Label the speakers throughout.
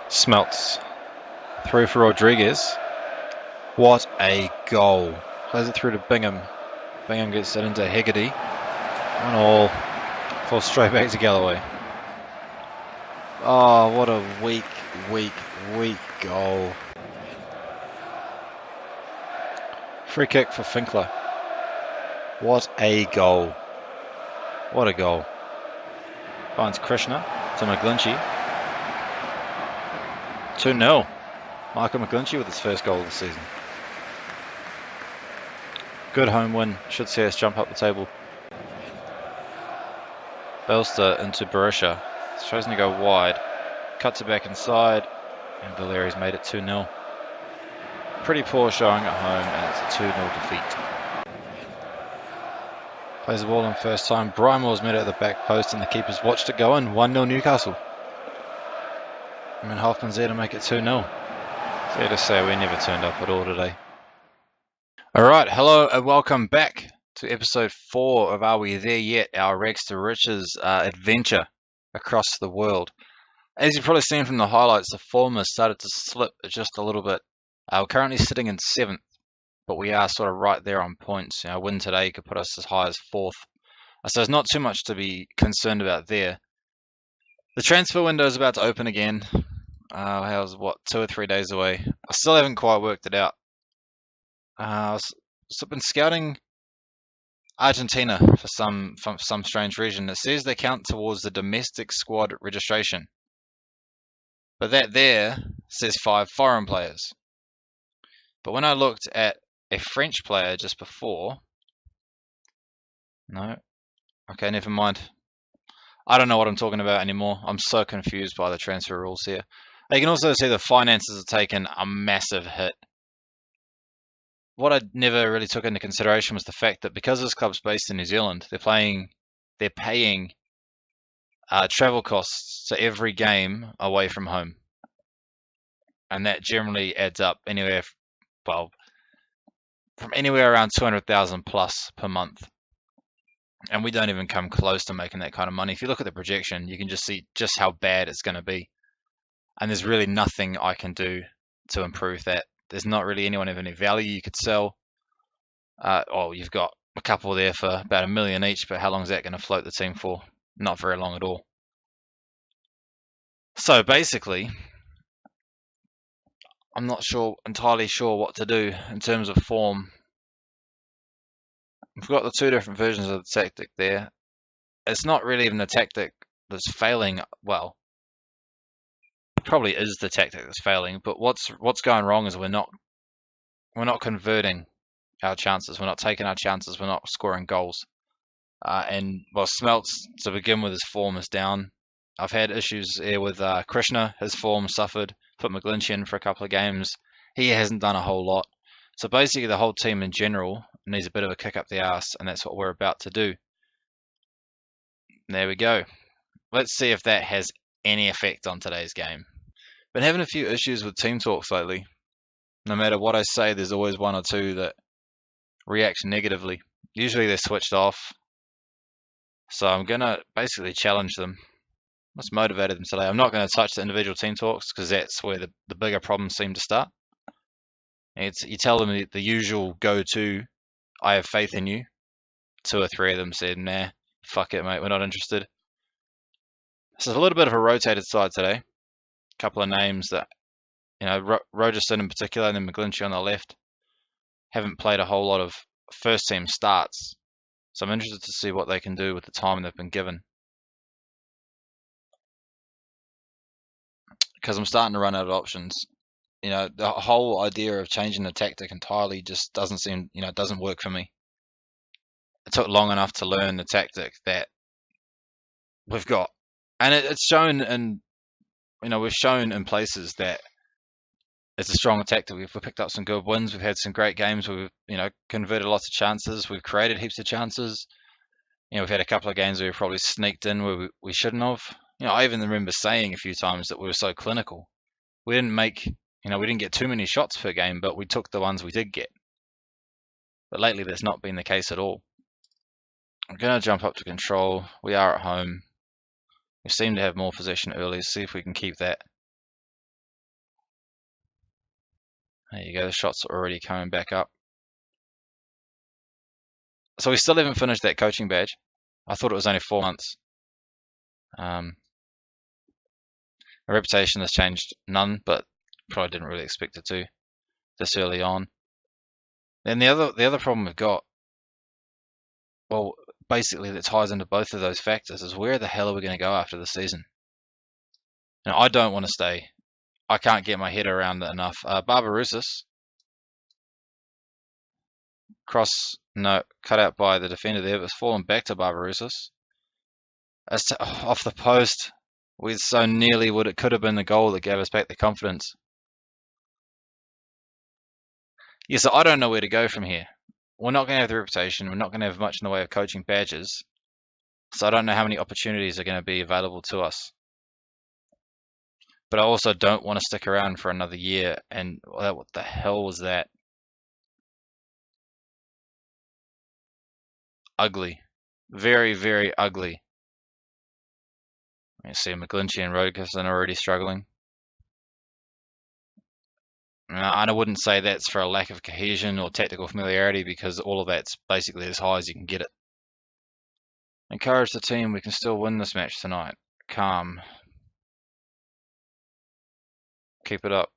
Speaker 1: Smelts through for Rodriguez. What a goal. Plays it through to Bingham. Bingham gets it into Hegarty. 1-1. Falls straight back to Galloway. Oh, what a weak goal. Free kick for Finkler. What a goal. What a goal. Finds Krishna to McGlinchey. 2-0. Michael McGlinchey with his first goal of the season. Good home win. Should see us jump up the table. Belster into Barisha. It's chosen to go wide. Cuts it back inside. And Valeri's made it 2-0. Pretty poor showing at home, and it's a 2-0 defeat. Plays the ball in first time. Brymore's met it at the back post, and the keeper's watched it go in. 1-0 Newcastle. And then Hoffman's there to make it 2-0. Fair to say we never turned up at all today. Alright, hello and welcome back to episode 4 of Are We There Yet? Our Rags to Riches adventure across the world. As you've probably seen from the highlights, the form has started to slip just a little bit. We're currently sitting in 7th, but we are sort of right there on points. A win today could put us as high as 4th. So there's not too much to be concerned about there. The transfer window is about to open again. How's 2 or 3 days away. I still haven't quite worked it out. I've been scouting Argentina for some strange reason. It says they count towards the domestic squad registration, but that there says 5 foreign players. But when I looked at a French player just before, no, okay, never mind. I don't know what I'm talking about anymore. I'm so confused by the transfer rules here. You can also see the finances have taken a massive hit. What I never really took into consideration was the fact that because this club's based in New Zealand, they're paying travel costs to every game away from home, and that generally adds up from anywhere around 200,000 plus per month, and we don't even come close to making that kind of money. If you look at the projection, you can just see just how bad it's going to be, and there's really nothing I can do to improve that. There's not really anyone of any value you could sell. You've got a couple there for about $1 million each, but how long is that going to float the team for? Not very long at all. So basically, I'm not entirely sure what to do in terms of form. We've got the 2 different versions of the tactic there. It's not really even the tactic that's failing. Well, it probably is the tactic that's failing, but what's going wrong is we're not converting our chances. We're not taking our chances. We're not scoring goals. Smelts, to begin with, his form is down. I've had issues here with Krishna. His form suffered. Put McGlinchey in for a couple of games. He hasn't done a whole lot. So basically the whole team in general needs a bit of a kick up the arse, and that's what we're about to do. There we go. Let's see if that has any effect on today's game. Been having a few issues with team talks lately. No matter what I say, there's always 1 or 2 that react negatively. Usually they're switched off. So I'm going to basically challenge them. What's motivated them today? I'm not going to touch the individual team talks because that's where the bigger problems seem to start. You tell them the usual go-to, I have faith in you. 2 or 3 of them said, nah, fuck it, mate, we're not interested. So it's a little bit of a rotated side today. A couple of names that, Rogerson in particular, and then McGlinchey on the left, haven't played a whole lot of first team starts. So I'm interested to see what they can do with the time they've been given. Because I'm starting to run out of options. The whole idea of changing the tactic entirely just doesn't seem, it doesn't work for me. It took long enough to learn the tactic that we've got. And it's shown in, we've shown in places that it's a strong tactic. We've picked up some good wins. We've had some great games. We've, converted lots of chances. We've created heaps of chances. We've had a couple of games where we probably sneaked in where we shouldn't have. I even remember saying a few times that we were so clinical. We didn't get too many shots per game, but we took the ones we did get. But lately, that's not been the case at all. I'm going to jump up to control. We are at home. We seem to have more possession early. See if we can keep that. There you go, the shots are already coming back up. So we still haven't finished that coaching badge. I thought it was only 4 months. My reputation has changed none, but probably didn't really expect it to this early on. Then the other problem we've got, well, basically that ties into both of those factors, is where the hell are we going to go after the season? Now, I don't want to stay. I can't get my head around it enough. Barbarousis, cut out by the defender there, but it's fallen back to Barbarousis. Off the post. We so nearly would. It could have been the goal that gave us back the confidence. Yeah, so I don't know where to go from here. We're not going to have the reputation. We're not going to have much in the way of coaching badges. So I don't know how many opportunities are going to be available to us. But I also don't want to stick around for another year. And what the hell was that? Ugly. Very, very ugly. You see McGlinchey and Rodgerson are already struggling. I wouldn't say that's for a lack of cohesion or tactical familiarity, because all of that's basically as high as you can get it. Encourage the team. We can still win this match tonight. Calm. Keep it up.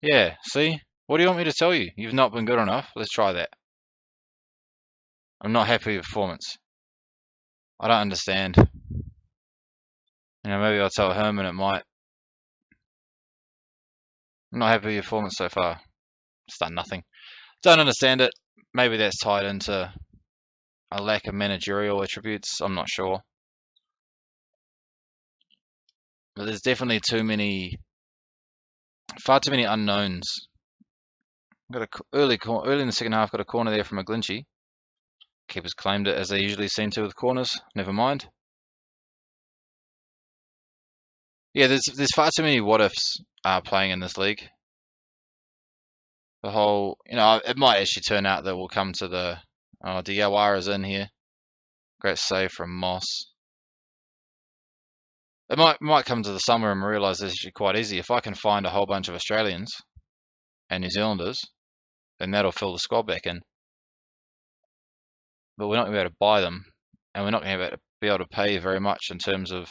Speaker 1: Yeah, see? What do you want me to tell you? You've not been good enough. Let's try that. I'm not happy with performance. I don't understand. Maybe I'll tell him and it might. I'm not happy with your performance so far. It's done nothing. Don't understand it. Maybe that's tied into a lack of managerial attributes. I'm not sure. But there's definitely far too many unknowns. Got early in the second half, got a corner there from McGlinchey. Keepers claimed it, as they usually seem to with corners. Never mind. Yeah, there's far too many what ifs playing in this league. The whole, it might actually turn out that we'll come to the Diawara's in here. Great save from Moss. It might come to the summer and realise this is actually quite easy. If I can find a whole bunch of Australians and New Zealanders, then that'll fill the squad back in. But we're not going to be able to buy them, and we're not going to be able to pay very much in terms of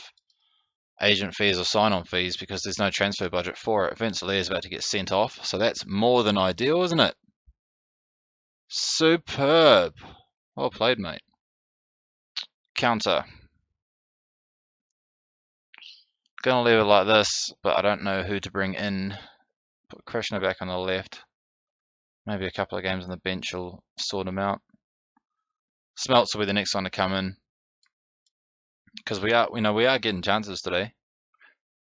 Speaker 1: agent fees or sign-on fees, because there's no transfer budget for it. Vince Lee is about to get sent off, so that's more than ideal, isn't it? Superb. Well played, mate. Counter. Gonna leave it like this, but I don't know who to bring in. Put Krishna back on the left. Maybe a couple of games on the bench will sort him out. Smelts will be the next one to come in, because we are getting chances today,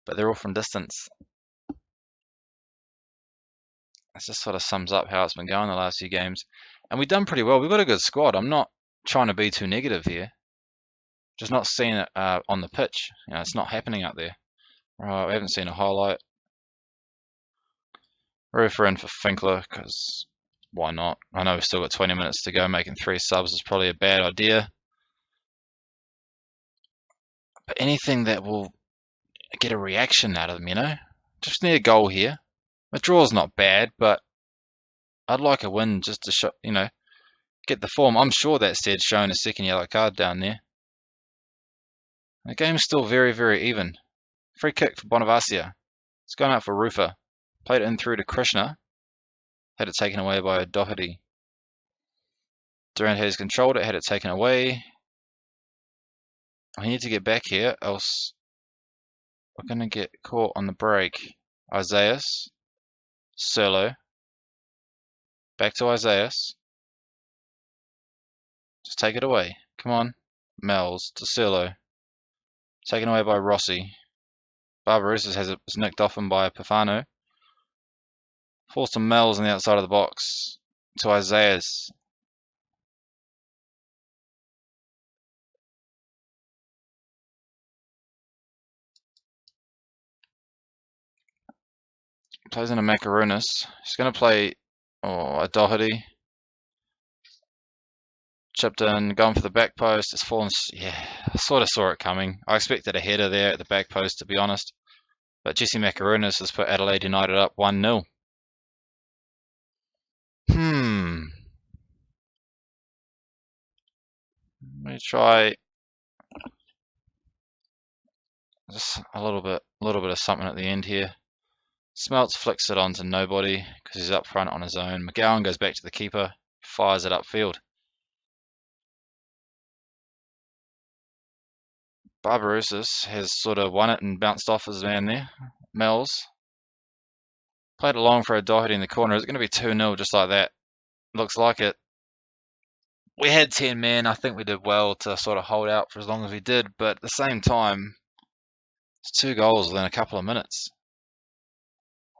Speaker 1: but they're all from distance. That just sort of sums up how it's been going the last few games, and we've done pretty well. We've got a good squad. I'm not trying to be too negative here, just not seeing it on the pitch. It's not happening out there. Right, we haven't seen a highlight. Roofer in for Finkler, because why not? I know we've still got 20 minutes to go. Making 3 subs is probably a bad idea. But anything that will get a reaction out of them, Just need a goal here. A draw's not bad, but I'd like a win just to show, get the form. I'm sure that said showing a second yellow card down there. The game's still very, very even. Free kick for Bonavacia. It's gone out for Roofer. Played it in through to Krishna. Had it taken away by Doherty. Durant has controlled it, had it taken away. I need to get back here, else we're going to get caught on the break. Isaias. Serlo. Back to Isaias. Just take it away. Come on. Mel's to Serlo. Taken away by Rossi. Barbarousis has it nicked off him by Pafano. Falls to Mel's on the outside of the box. To Isaias. Plays in a Macaronis. He's going to play a Doherty. Chipped in, going for the back post. It's fallen. Yeah, I sort of saw it coming. I expected a header there at the back post, to be honest. But Jesse Macaronis has put Adelaide United up 1-0. Let me try just a little bit of something at the end here. Smelts flicks it onto nobody because he's up front on his own. McGowan goes back to the keeper, fires it upfield. Barbarousis has sort of won it and bounced off his man there. Mel's played it long for a Doherty in the corner. It's going to be 2-0 just like that. Looks like it. We had 10 men. I think we did well to sort of hold out for as long as we did, but at the same time, it's 2 goals within a couple of minutes.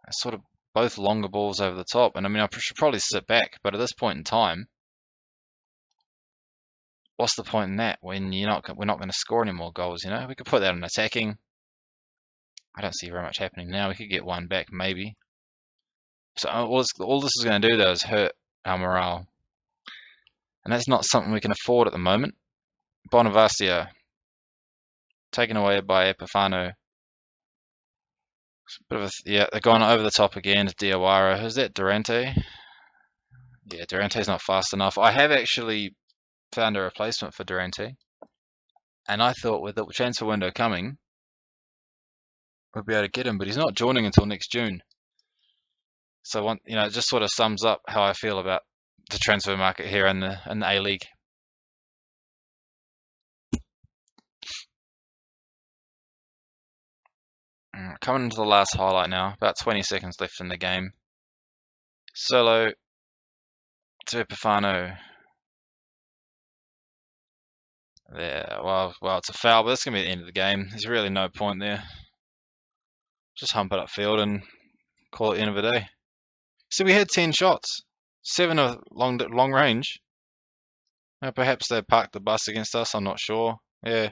Speaker 1: It's sort of both longer balls over the top, and I mean, I should probably sit back, but at this point in time, what's the point in that when we're not going to score any more goals? You know, we could put that on attacking. I don't see very much happening now. We could get one back maybe. So all this is going to do though is hurt our morale, and that's not something we can afford at the moment. Bonavastia taken away by Epifano. Bit of yeah, they're going over the top again to Diawara. Who's that? Durante? Yeah, Durante's not fast enough. I have actually found a replacement for Durante, and I thought with the transfer window coming, we'd be able to get him, but he's not joining until next June. So it just sort of sums up how I feel about the transfer market here in the A-League. Coming into the last highlight now, about 20 seconds left in the game. Solo to Epifano. There, well, it's a foul, but that's going to be the end of the game. There's really no point there. Just hump it upfield and call it the end of the day. So we had 10 shots, 7 of long range. Now, perhaps they parked the bus against us, I'm not sure. Yeah,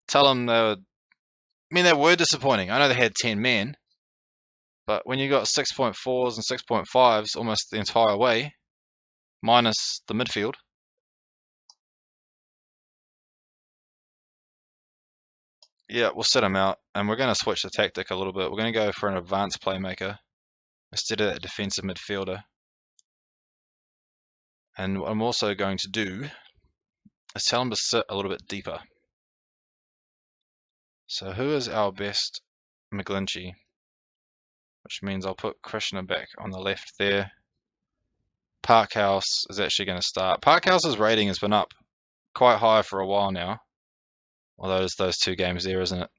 Speaker 1: tell them they were disappointing. I know they had 10 men, but when you got 6.4s and 6.5s almost the entire way, minus the midfield. Yeah, we'll set them out, and we're going to switch the tactic a little bit. We're going to go for an advanced playmaker instead of that defensive midfielder. And what I'm also going to do is tell them to sit a little bit deeper. So who is our best McGlinchey? Which means I'll put Krishna back on the left there. Parkhouse is actually going to start. Parkhouse's rating has been up quite high for a while now. Well, those 2 games there, isn't it?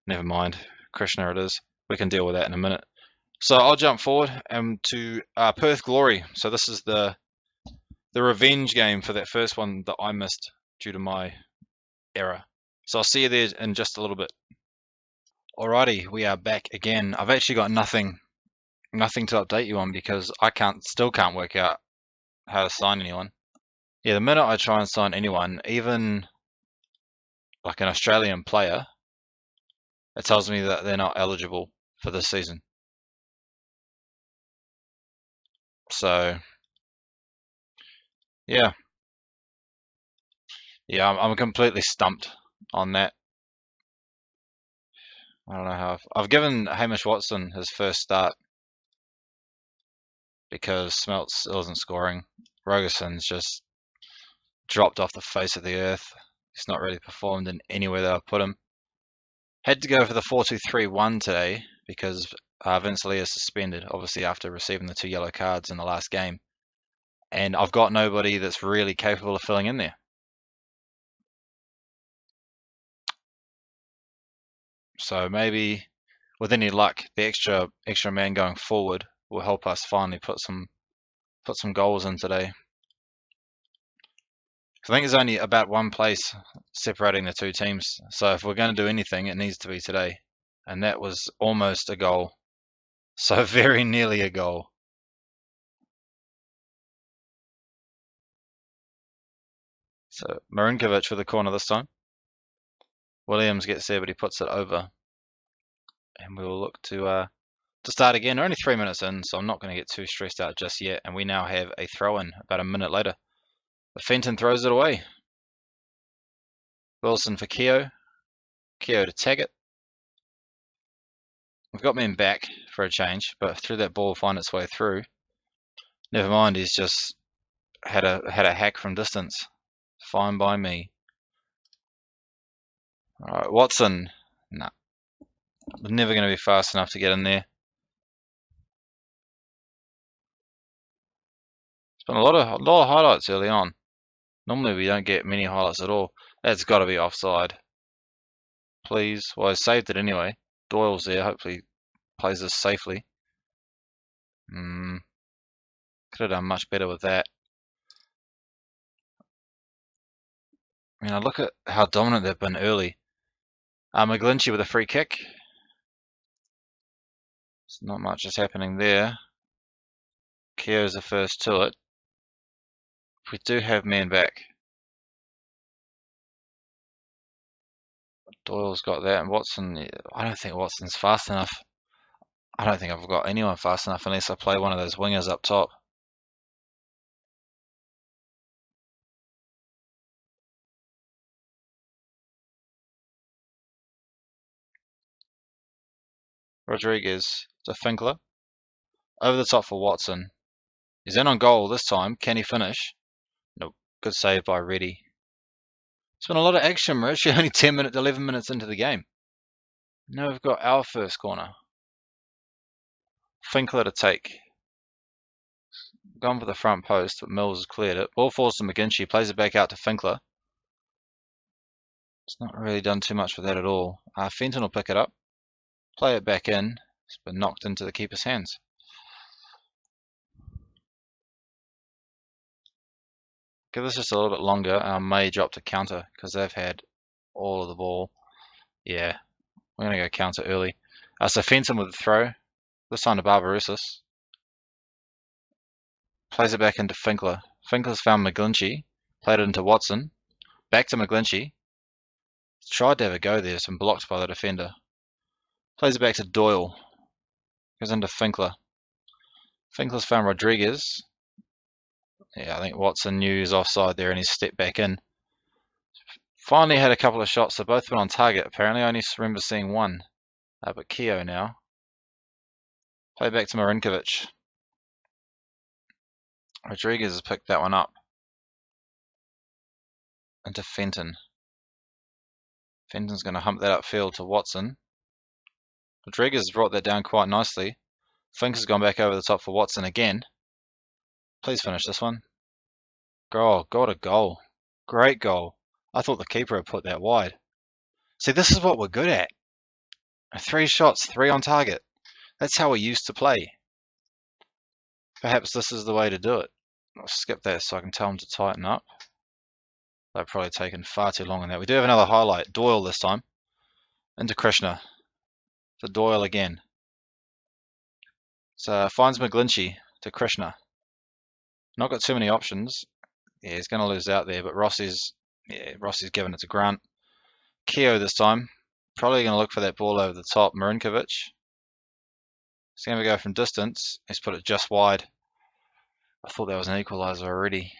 Speaker 1: Never mind. Krishna it is. We can deal with that in a minute. So I'll jump forward to Perth Glory. So this is the revenge game for that first one that I missed due to my error. So I'll see you there in just a little bit. Alrighty, we are back again. I've actually got nothing to update you on because I still can't work out how to sign anyone. Yeah, the minute I try and sign anyone, even like an Australian player, it tells me that they're not eligible for this season. So yeah, I'm completely stumped on that. I don't know how I've given Hamish Watson his first start because Smelts wasn't scoring. Rogerson's just dropped off the face of the earth. He's not really performed in anywhere that I've put him. Had to go for the 4-2-3-1 today because Vince Lee is suspended, obviously after receiving the 2 yellow cards in the last game. And I've got nobody that's really capable of filling in there. So maybe with any luck, the extra man going forward will help us finally put some goals in today. I think there's only about one place separating the 2 teams. So if we're going to do anything, it needs to be today. And that was almost a goal. So very nearly a goal. So Marinkovic with the corner this time. Williams gets there, but he puts it over. And we will look to start again. We're only 3 minutes in, so I'm not going to get too stressed out just yet. And we now have a throw-in about a minute later. But Fenton throws it away. Wilson for Keogh. Keogh to tag it. We've got men back for a change, but through that ball find its way through. Never mind, he's just had a hack from distance. Fine by me. Alright, Watson. Nah. We're never going to be fast enough to get in there. It's been a lot of highlights early on. Normally we don't get many highlights at all. That's got to be offside. Please. Well, I saved it anyway. Doyle's there. Hopefully plays this safely. Could have done much better with that. I mean, I look at how dominant they've been early. McGlinchey with a free kick. There's not much is happening there. Keogh's the first to it. We do have men back. Doyle's got that, and Watson, I don't think Watson's fast enough. I don't think I've got anyone fast enough unless I play one of those wingers up top. Rodriguez to Finkler. Over the top for Watson. He's in on goal this time. Can he finish? Nope. Good save by Reddy. It's been a lot of action. We're actually only 11 minutes into the game. Now we've got our first corner. Finkler to take. Gone for the front post, but Mills has cleared it. Ball falls to McGinchey. Plays it back out to Finkler. It's not really done too much with that at all. Fenton will pick it up. Play it back in. It's been knocked into the keeper's hands. Give this just a little bit longer. I may drop to counter because they've had all of the ball. Yeah, we're going to go counter early. So Fenton with the throw. This time to Barbarousis. Plays it back into Finkler. Finkler's found McGlinchey. Played it into Watson. Back to McGlinchey. Tried to have a go there. It's been blocked by the defender. Plays it back to Doyle. Goes into Finkler. Finkler's found Rodriguez. Yeah, I think Watson knew he was offside there and he stepped back in. Finally had a couple of shots. They've both been on target. Apparently I only remember seeing one. But Keogh now. Play back to Marinkovic. Rodriguez has picked that one up. Into Fenton. Fenton's going to hump that upfield to Watson. Rodriguez has brought that down quite nicely. Fink has gone back over the top for Watson again. Please finish this one. Oh, got a goal. Great goal. I thought the keeper had put that wide. See, this is what we're good at. 3 shots, 3 on target. That's how we used to play. Perhaps this is the way to do it. I'll skip that so I can tell them to tighten up. They've probably taken far too long on that. We do have another highlight. Doyle this time. Into Krishna. To Doyle again. So finds McGlinchey to Krishna. Not got too many options. Yeah, he's going to lose out there, but Rossi's given it to Grant. Keogh this time. Probably going to look for that ball over the top. Marinkovic. He's going to go from distance. He's put it just wide. I thought that was an equaliser already.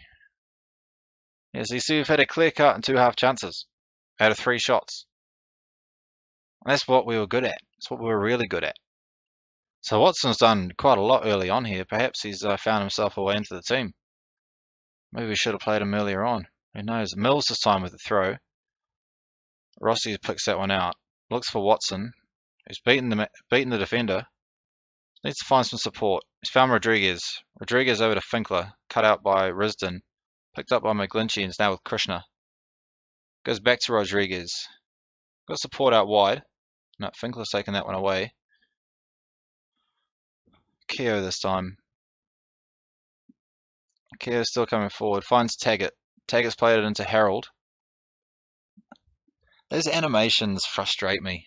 Speaker 1: Yeah, so you see we've had a clear cut and 2 half chances out of 3 shots. And that's what we were good at. That's what we were really good at. So Watson's done quite a lot early on here. Perhaps he's found himself a way into the team. Maybe we should have played him earlier on. Who knows? Mills this time with the throw. Rossi picks that one out. Looks for Watson. He's beaten the defender. Needs to find some support. He's found Rodriguez. Rodriguez over to Finkler. Cut out by Risdon. Picked up by McGlinchey and is now with Krishna. Goes back to Rodriguez. Got support out wide. No, Finkler's taking that one away. Keogh this time. Keogh's still coming forward. Finds Taggart. Taggart's played it into Harold. Those animations frustrate me.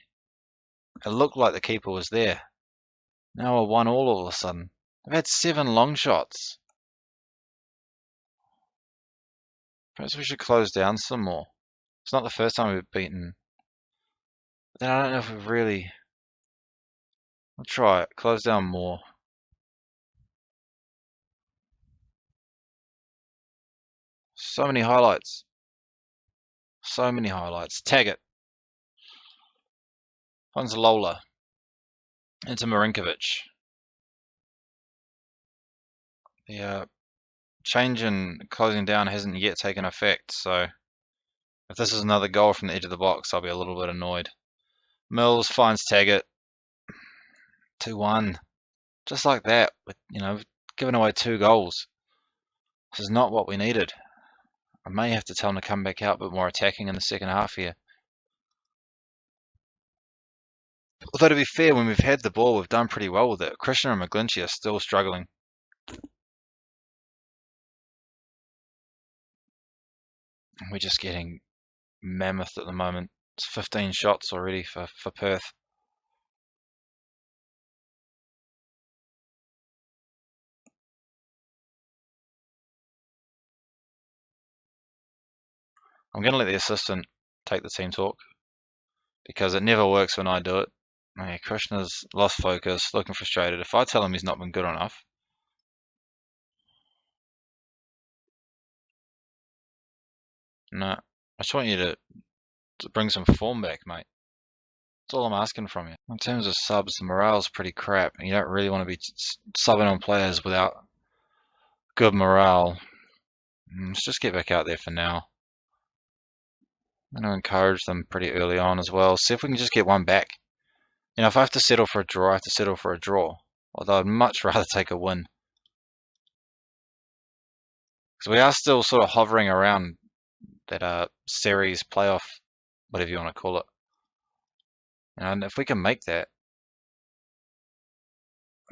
Speaker 1: It looked like the keeper was there. Now we're 1-1 all of a sudden. I've had 7 long shots. Perhaps we should close down some more. It's not the first time we've beaten. But then I don't know if we've really... I'll try it. Close down more. So many highlights. So many highlights. Taggart. Finds Lola. Into Marinkovic. The change in closing down hasn't yet taken effect, so if this is another goal from the edge of the box, I'll be a little bit annoyed. Mills finds Taggart. 2-1. Just like that, we've given away 2 goals. This is not what we needed. I may have to tell him to come back out a bit more attacking in the second half here. Although to be fair, when we've had the ball, we've done pretty well with it. Krishna and McGlinchey are still struggling. We're just getting mammoth at the moment. It's 15 shots already for Perth. I'm going to let the assistant take the team talk because it never works when I do it. Okay, Krishna's lost focus, looking frustrated. If I tell him he's not been good enough, no, I just want you to bring some form back, mate. That's all I'm asking from you. In terms of subs, the morale's pretty crap, and you don't really want to be subbing on players without good morale. Let's just get back out there for now. I'm going to encourage them pretty early on as well. See if we can just get one back. If I have to settle for a draw, I have to settle for a draw. Although I'd much rather take a win. Because we are still sort of hovering around that series playoff, whatever you want to call it. And if we can make that,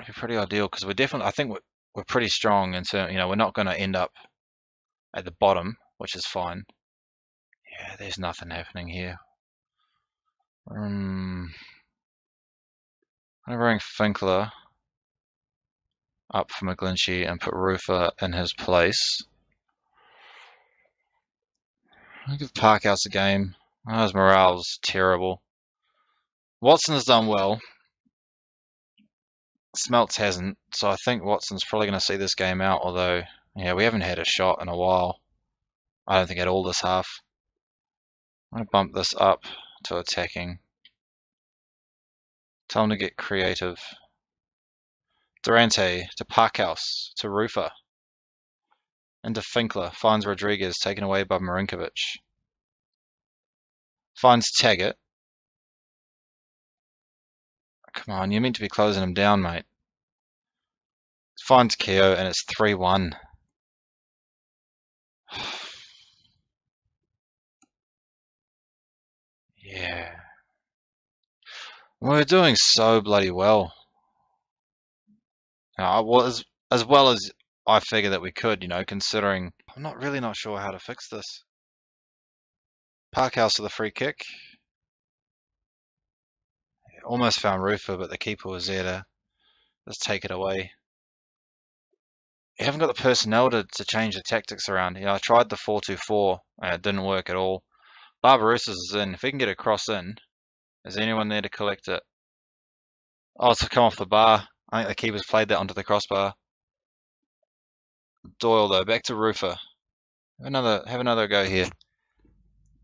Speaker 1: it'd be pretty ideal. Because I think we're pretty strong in terms, we're not going to end up at the bottom, which is fine. Yeah, there's nothing happening here. I'm going to bring Finkler up for McGlinchey and put Rufer in his place. I'll give Parkhouse a game. His morale's terrible. Watson has done well. Smelts hasn't, so I think Watson's probably going to see this game out, although, yeah, we haven't had a shot in a while. I don't think at all this half. I'm going to bump this up to attacking. Tell him to get creative. Durante to Parkhouse to Rufer. Into Finkler. Finds Rodriguez, taken away by Marinkovic. Finds Taggart. Come on, you're meant to be closing him down, mate. Finds Keogh, and it's 3-1. Yeah. We're doing so bloody well. As well as I figured that we could, considering I'm not sure how to fix this. Parkhouse with a free kick. Almost found Rufer, but the keeper was there to just take it away. You haven't got the personnel to change the tactics around. I tried the 4-2-4 and it didn't work at all. Barbarouses is in. If he can get a cross in, is anyone there to collect it? Oh, it's come off the bar. I think the keeper's played that onto the crossbar. Doyle though, back to Rufer. Have another go here.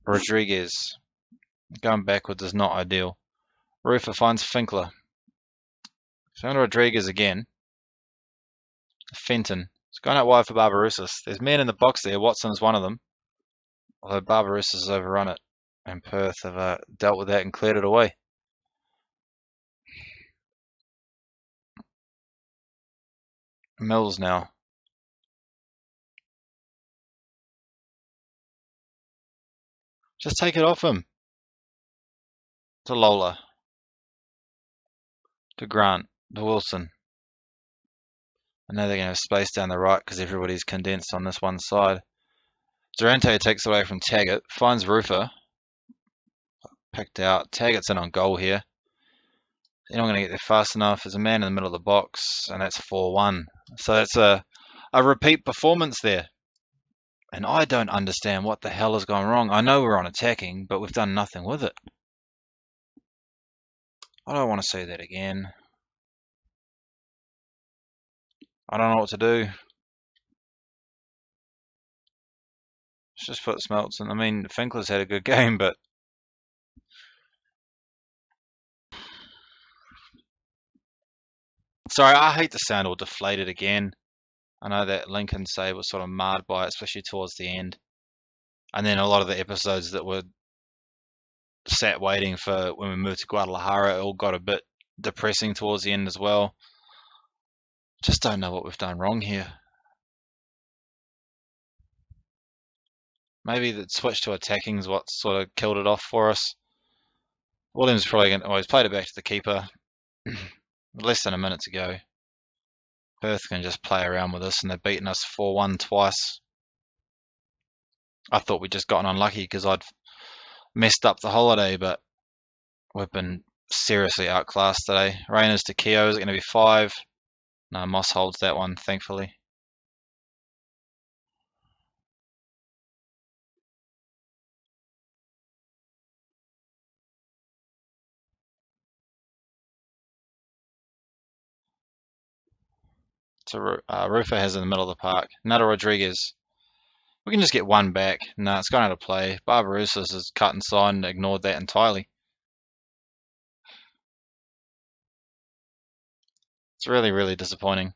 Speaker 1: Rodriguez. Going backwards is not ideal. Rufer finds Finkler. Found Rodriguez again. Fenton. It's gone out wide for Barbarouses. There's men in the box there. Watson's one of them. Although Barbarouses has overrun it. And Perth have dealt with that and cleared it away. Mills now. Just take it off him. To Lola. To Grant. To Wilson. I know they're going to have space down the right because everybody's condensed on this one side. Durante takes away from Taggart. Finds Rufer. Picked out. Taggart's in on goal here. You're not going to get there fast enough. There's a man in the middle of the box, and that's 4-1. So that's a repeat performance there. And I don't understand what the hell has gone wrong. I know we're on attacking, but we've done nothing with it. I don't want to see that again. I don't know what to do. Let's just put Smelts in. I mean, Finkler's had a good game, but sorry, I hate to sound all deflated again. I know that Lincoln save was sort of marred by it, especially towards the end. And then a lot of the episodes that were sat waiting for when we moved to Guadalajara, it all got a bit depressing towards the end as well. Just don't know what we've done wrong here. Maybe the switch to attacking is what sort of killed it off for us. Williams probably going to, he's played it back to the keeper. Less than a minute to go. Perth can just play around with us, and they've beaten us 4-1 twice. I thought we'd just gotten unlucky because I'd messed up the holiday, but we've been seriously outclassed today. Rainers to Keogh, is it going to be 5? No, Moss holds that one, thankfully. So Rufa has in the middle of the park. Nada Rodriguez. We can just get one back. No, it's gone out of play. Barbarouses has cut inside and ignored that entirely. It's really, really disappointing.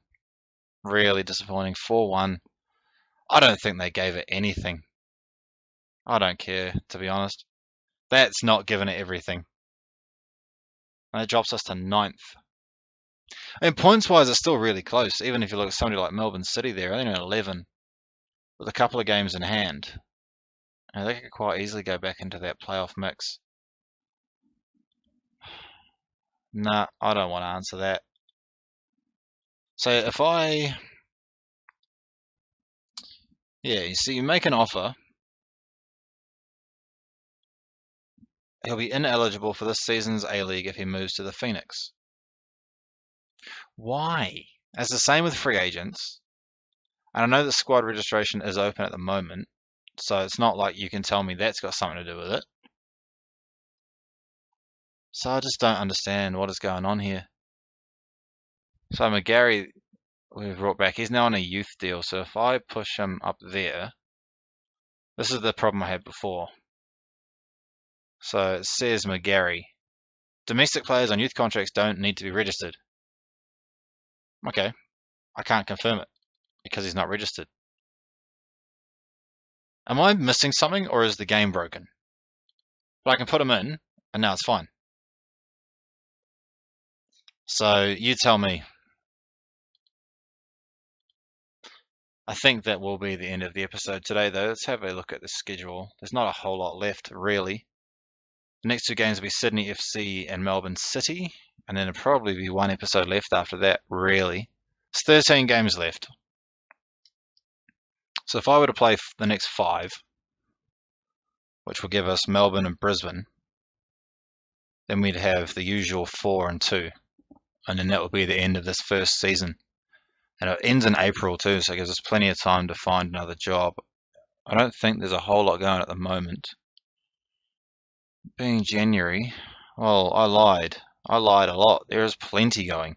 Speaker 1: Really disappointing. 4-1. I don't think they gave it anything. I don't care, to be honest. That's not giving it everything. And it drops us to 9th. And points-wise, it's still really close. Even if you look at somebody like Melbourne City there, they're only at 11 with a couple of games in hand. And they could quite easily go back into that playoff mix. Nah, I don't want to answer that. So if I... Yeah, you see, you make an offer. He'll be ineligible for this season's A-League if he moves to the Phoenix. Why? As the same with free agents. And I know the squad registration is open at the moment, so it's not like you can tell me that's got something to do with it. So I just don't understand what is going on here. So McGarry, we've brought back, he's now on a youth deal, so if I push him up there, this is the problem I had before. So it says McGarry, domestic players on youth contracts don't need to be registered. Okay, I can't confirm it because he's not registered. Am I missing something, or is the game broken? But I can put him in, and now it's fine. So you tell me. I think that will be the end of the episode today, though. Let's have a look at the schedule. There's not a whole lot left, really. The next 2 games will be Sydney FC and Melbourne City, and then there'll probably be 1 episode left after that, really. There's 13 games left. So if I were to play the next 5, which will give us Melbourne and Brisbane, then we'd have the usual 4 and 2, and then that will be the end of this first season. And it ends in April too, so it gives us plenty of time to find another job. I don't think there's a whole lot going at the moment. Being January, well, I lied. I lied a lot. There is plenty going.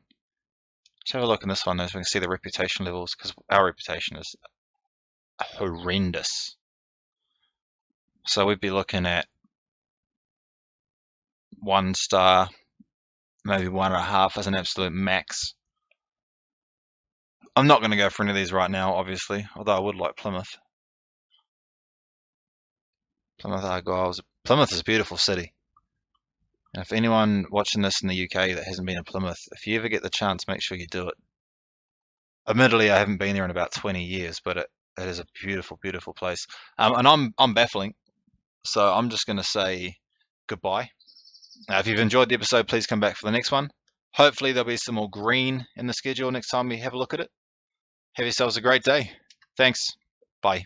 Speaker 1: Let's have a look in this one, so we can see the reputation levels, because our reputation is horrendous. So we'd be looking at 1 star, maybe 1.5 as an absolute max. I'm not going to go for any of these right now, obviously, although I would like Plymouth. Plymouth Argyles. Plymouth is a beautiful city. And if anyone watching this in the UK that hasn't been to Plymouth, if you ever get the chance, make sure you do it. Admittedly, I haven't been there in about 20 years, but it is a beautiful, beautiful place. And I'm baffling, so I'm just going to say goodbye. Now, if you've enjoyed the episode, please come back for the next one. Hopefully there'll be some more green in the schedule next time we have a look at it. Have yourselves a great day. Thanks. Bye.